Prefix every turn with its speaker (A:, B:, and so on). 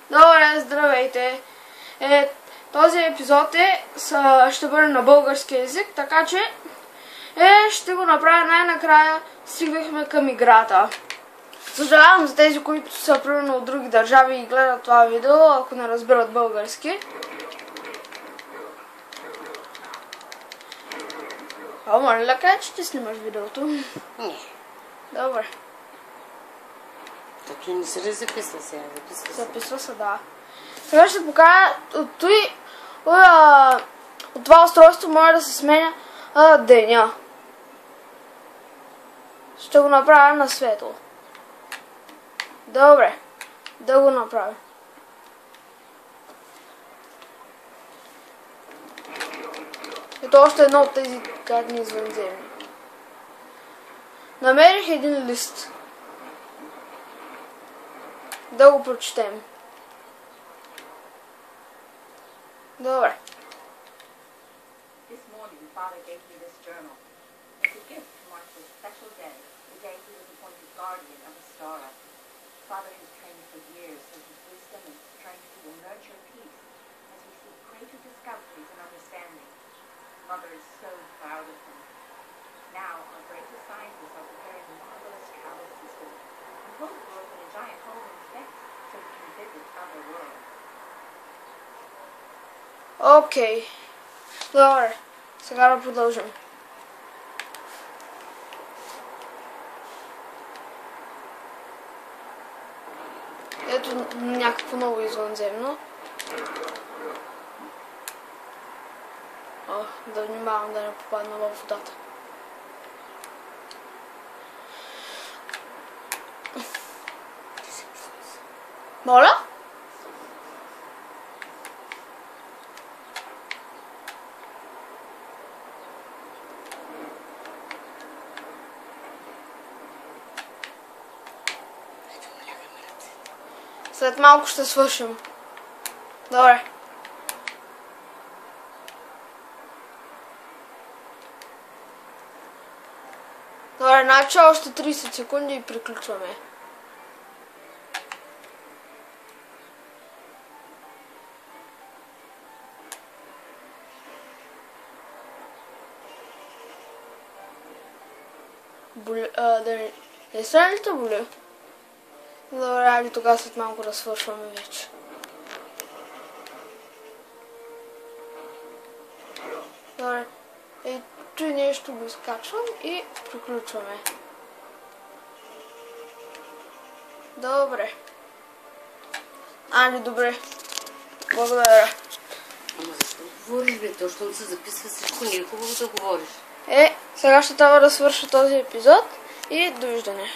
A: Добре, здравейте! Този епизод ще бъде на български език, така че ще го направя най-накрая. Стигнахме към играта. Съжалявам за тези, които са примерно от други държави и гледат това видео, ако не разбират български. Моля да кажа, че ти снимаш видеото?
B: Не.
A: Добре.
B: Таки не се ли записва сега?
A: Записва се, да. Сега ще покажа от това устройство може да се сменя деня. Ще го направя на светло. Добре, да го направя. Ето още едно от тези гадни извънземни. Намерих един лист. Да го прочетем. Добре.
C: This morning, Father gave me this journal. It's a gift to mark this special day, the day he was appointed guardian of Astara. Father has trained for years, so his wisdom and strength will nurture peace as we seek greater discoveries and understanding. Mother is so proud of him. Now, our greatest scientists are preparing marvelous travel systems and hope will open a giant hole in space so we can visit other worlds.
A: Окей. Добре. Сега да продължим. Ето някакво ново извънземно. Да внимавам да не попадна във водата. Моля? След малко ще свършим. Добре. Добре, значи още 30 секунди и приключваме. Не са ли те боли? Добре, али тогава след малко да свършваме вече. Добре, ето нещо го изкачвам и приключваме. Добре. Али, добре. Благодаря.
B: Ама защо говориш, бе? То, щом се записва всичко, не е хубаво да говориш.
A: Сега ще трябва да свърша този епизод и довиждане.